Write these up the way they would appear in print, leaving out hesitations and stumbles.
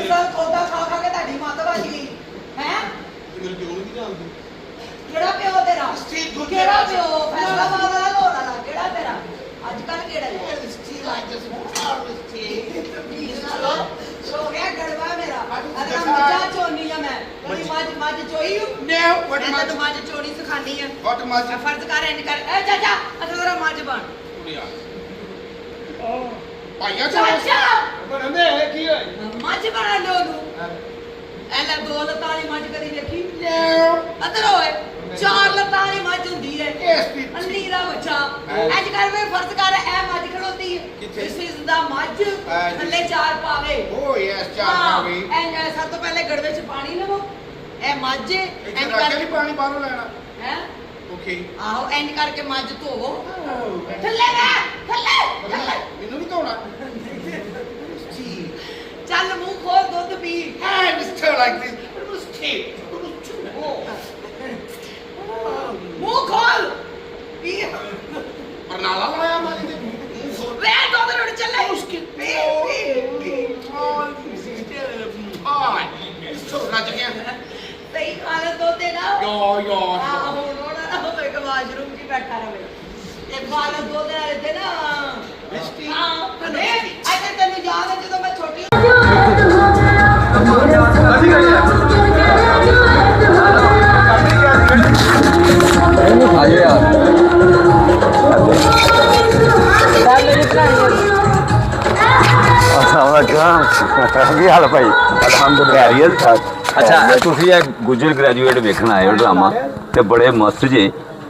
sir तोता खा खा के ताड़ी माता बच गई हैं मेरे प्यो नहीं जानते केड़ा प्यो तेरा केड़ा प्यो फैसलाबाद वाला लोड़ वाला केड़ा तेरा आजकल केड़ा है सो गया गड़वा मेरा अरे मजा चोनी है मैं कभी मज चोई नो व्हाट मैं तो मज चोनी सिखानी है व्हाट मज फर्ज कर इन कर ए चाचा अथरा मज बन भाइया चाचा बनने है की है मज बना लो नु एला दो लताली मज कदी देखी नो अदर होए चार लताली मज हुंदी है एसपी अंधीरा बच्चा अजकल में फर्ज कर ए मज खलोती है दिस इज द मज थल्ले चार पावे ओ यस चार पावे एंड सब तो पहले गड़वे च पानी लवो ए मज एंड कर कर पानी बाहरों लेना हैं ओके आओ एंड करके मज धोवो थल्ले वे थल्ले मैनू नहीं धोना चल मुंह खोल दूध P I mister like this it was tape मुंह खोल पी पर नाला लाया मारी दे मुंह खोल वे दूध उड़ चले उसके पी पी हाय सो रज गया सही हालत दो तेरा यो हां होना ना हो एक वाशरूम की बैठा रहे एक हालत दो तेरा रहते ना रिश्ती हां अरे ऐसे तेन याद है जब मैं छोटी आइए यार ਕੀ ਹਾਲ ਭਾਈ ਅਲਹਮਦੁਲਿਲਾ अच्छा तुसी ये गुजर ग्रेजुएट देखना आए हो ड्रामा ते बड़े मस्त जी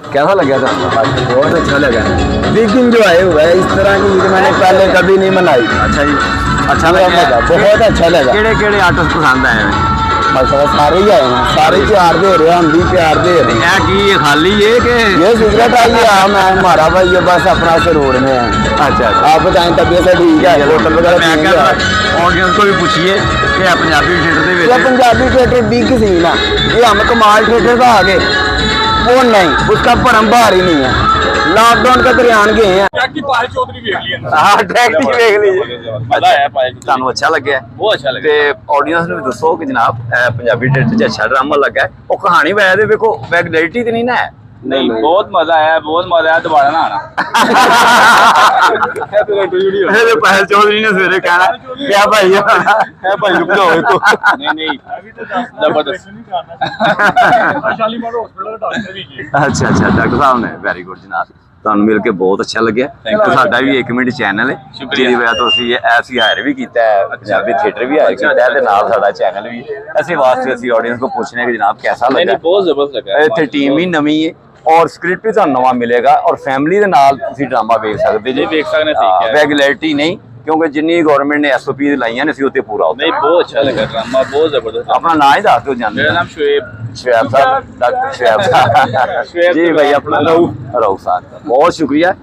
कैसा लगा था बहुत अच्छा लगा बिगिन जो आए हुआ है इस तरह की ईद मैंने पहले कभी नहीं मनाई अच्छा जी अच्छा लगा बहुत अच्छा लगा केड़े केड़े आर्टिस्ट पसंद आए हैं माशाल्लाह सारे ही आए हैं सारे प्यार दे रहे हैं हम भी प्यार दे रहे हैं कि ये खाली है कि ये सिगरेट आई है मैं हमारा भाई ये बस अपना सरूर में है अच्छा आप बताएं तबीयत ठीक है होटल वगैरह ऑडियंस को भी पूछिए कि पंजाबी थिएटर दे विच पंजाबी थिएटर बिग सी ना ये हम कमाल थिएटर का आगे वो नहीं उसका परंबार ही नहीं है लॉकडाउन का दरियान गए हैं ਟੈਕੀ ਪਾਇਲ ਚੌਧਰੀ ਵੇਖ ਲਈ हाँ टैक्सी देख लीजिए ਮਜ਼ਾ ਆਇਆ ਪਾਇਲ ਤੁਹਾਨੂੰ ਅੱਛਾ ਲੱਗਿਆ ਬਹੁਤ ਅੱਛਾ ਲੱਗਾ ਤੇ ਆਡੀਅנס ਨੂੰ ਵੀ ਦੱਸੋ ਕਿ ਜਨਾਬ ਪੰਜਾਬੀ ਥੀਏਟਰ 'ਚ ਅੱਛਾ ਡਰਾਮਾ ਲੱਗਾ ਉਹ ਕਹਾਣੀ ਵੈਸੇ ਦੇ ਵੇਖੋ ਵੈਲਿਡਿਟੀ ਤੇ ਨਹੀਂ ਨਾ ਹੈ ਨਹੀਂ ਬਹੁਤ ਮਜ਼ਾ ਆਇਆ ਦੁਬਾਰਾ ਨਾ ਆਣਾ ਇਹਦੇ ਪਾਇਲ ਚੌਧਰੀ ਨੇ ਸਵੇਰੇ ਕਹਿਣਾ ਕਿਆ ਭਾਈ ਇਹ ਭਾਈ ਰੁਕ ਜਾਓ ਇੱਕ ਨਹੀਂ ਜ਼ਬਰਦਸਤ ਸ਼ਾਲੀਮਾਰ ਹਸਪੀਟਲ ਦਾ ਡਾਕਟਰ ਵੀ ਜੀ ਅੱਛਾ ਡਾਕਟਰ ਸਾਹਿਬ ਨੇ ਵੈਰੀ ਗੁੱਡ ਜਨਾਬ ਤੁਹਾਨੂੰ ਮਿਲ ਕੇ ਬਹੁਤ ਅੱਛਾ ਲੱਗਿਆ ਤੇ ਸਾਡਾ ਵੀ 1 ਮਿੰਟ ਚੈਨਲ ਹੈ ਜਿਹਦੀ ਵਜ੍ਹਾ ਤੋਂ ਅਸੀਂ ਐਸੀ ਹਾਇਰ ਵੀ ਕੀਤਾ ਹੈ ਪੰਜਾਬੀ ਥੀਏਟਰ ਵੀ ਹਾਇਰ ਕੀਤਾ ਤੇ ਨਾਲ ਸਾਡਾ ਚੈਨਲ ਵੀ ਅਸੀਂ ਵਾਸਤੇ ਅਸੀਂ ਆਡੀਅנס को पूछने कि जनाब कैसा लगा ਨਹੀਂ ਬਹੁਤ ਜ਼ਬਰਦਸਤ ਲੱਗਾ ਇੱਥੇ ਟੀਮ ਵੀ ਨਵੀਂ ਹੈ और स्क्रिप्ट भी ਤੁਹਾਨੂੰ ਨਵਾਂ ਮਿਲੇਗਾ और फैमिली ਦੇ ਨਾਲ ਤੁਸੀਂ ਡਰਾਮਾ ਵੇਖ ਸਕਦੇ ਜੀ ਵੇਖ ਸਕਦੇ ਠੀਕ ਹੈ ਰੈਗੂਲਰਿਟੀ ਨਹੀਂ क्योंकि जिन्नी गवर्नमेंट ने SOP ਲਾਈਆਂ ਨੇ ਅਸੀਂ ਉੱਤੇ ਪੂਰਾ ਨਹੀਂ ਬਹੁਤ ਅੱਛਾ ਲੱਗਾ ਡਰਾਮਾ ਬਹੁਤ ਜ਼ਬਰਦਸਤ अपना नाम ही ਦੱਸ ਦਿਓ ਜਾਨਦੇ ਮੇਰਾ ਨਾਮ ਸ਼ੁएब साहब डॉक्टर शुएब साहब जी भाई अपना रऊफ साहब बहुत शुक्रिया